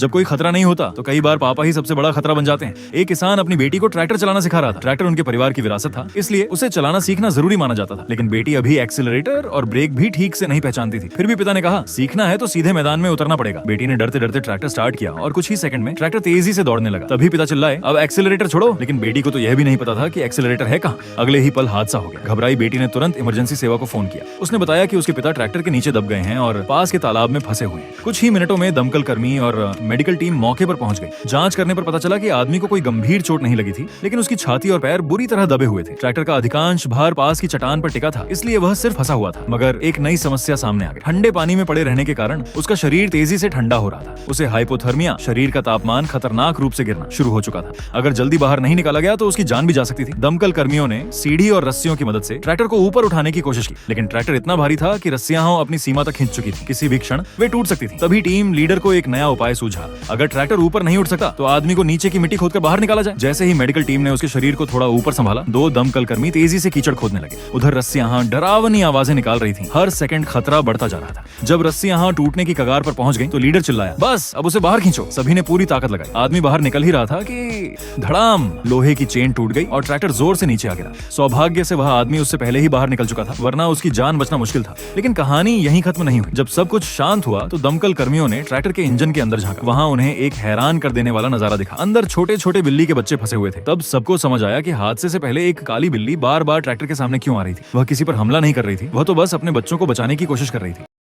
जब कोई खतरा नहीं होता तो कई बार पापा ही सबसे बड़ा खतरा बन जाते हैं। एक किसान अपनी बेटी को ट्रैक्टर चलाना सिखा रहा था। ट्रैक्टर उनके परिवार की विरासत था, इसलिए उसे चलाना सीखना जरूरी माना जाता था। लेकिन बेटी अभी एक्सीलरेटर और ब्रेक भी ठीक से नहीं पहचानती थी। फिर भी पिता ने कहा, सीखना है तो सीधे मैदान में उतरना पड़ेगा। बेटी ने डरते डरते ट्रैक्टर स्टार्ट किया और कुछ ही सेकंड में ट्रैक्टर तेजी से दौड़ने लगा। तभी पिता चिल्लाए, अब एक्सीलरेटर छोड़ो। लेकिन बेटी को तो यह भी नहीं पता था कि एक्सीलरेटर है कहाँ। अगले ही पल हादसा हो गया। घबराई बेटी ने तुरंत इमरजेंसी सेवा को फोन किया। उसने बताया कि उसके पिता ट्रैक्टर के नीचे दब गए हैं और पास के तालाब में फंसे हुए हैं। कुछ ही मिनटों में दमकल कर्मी और मेडिकल टीम मौके पर पहुंच गई। जांच करने पर पता चला कि आदमी को कोई गंभीर चोट नहीं लगी थी, लेकिन उसकी छाती और पैर बुरी तरह दबे हुए थे। ट्रैक्टर का अधिकांश भार पास की चट्टान पर टिका था, इसलिए वह सिर्फ फंसा हुआ था। मगर एक नई समस्या सामने आ गई। ठंडे पानी में पड़े रहने के कारण उसका शरीर तेजी से ठंडा हो रहा था। उसे हाइपोथर्मिया, शरीर का तापमान खतरनाक रूप से गिरना शुरू हो चुका था। अगर जल्दी बाहर नहीं निकाला गया तो उसकी जान भी जा सकती थी। दमकल कर्मियों ने सीढ़ी और रस्सियों की मदद से ट्रैक्टर को ऊपर उठाने की कोशिश की, लेकिन ट्रैक्टर इतना भारी था कि रस्सियां अपनी सीमा तक खींच चुकी थी। किसी भी क्षण वे टूट सकती थी। तभी टीम लीडर को एक नया उपाय सूझा। अगर ट्रैक्टर ऊपर नहीं उठ सकता तो आदमी को नीचे की मिट्टी खोदकर बाहर निकाला जाए। जैसे ही मेडिकल टीम ने उसके शरीर को थोड़ा ऊपर संभाला, दो दमकल कर्मी तेजी से कीचड़ खोदने लगे। उधर रस्सियां डरावनी आवाजें निकाल रही थीं। हर सेकंड खतरा बढ़ता जा रहा था। जब रस्सियां टूटने की कगार पर पहुंच गई तो लीडर चिल्लाया, बस अब उसे बाहर खींचो। सभी ने पूरी ताकत लगाई। आदमी बाहर निकल ही रहा था कि धड़ाम, लोहे की चेन टूट गई और ट्रैक्टर जोर से नीचे आ गिरा। सौभाग्य से वह आदमी उससे पहले ही बाहर निकल चुका था, वरना उसकी जान बचना मुश्किल था। लेकिन कहानी यहीं खत्म नहीं हुई। जब सब कुछ शांत हुआ तो दमकल कर्मियों ने ट्रैक्टर के इंजन के अंदर झांका। वहां उन्हें एक हैरान कर देने वाला नजारा दिखा। अंदर छोटे छोटे बिल्ली के बच्चे फंसे हुए थे। तब सबको समझ आया कि हादसे से पहले एक काली बिल्ली बार बार ट्रैक्टर के सामने क्यों आ रही थी। वह किसी पर हमला नहीं कर रही थी, वह तो बस अपने बच्चों को बचाने की कोशिश कर रही थी।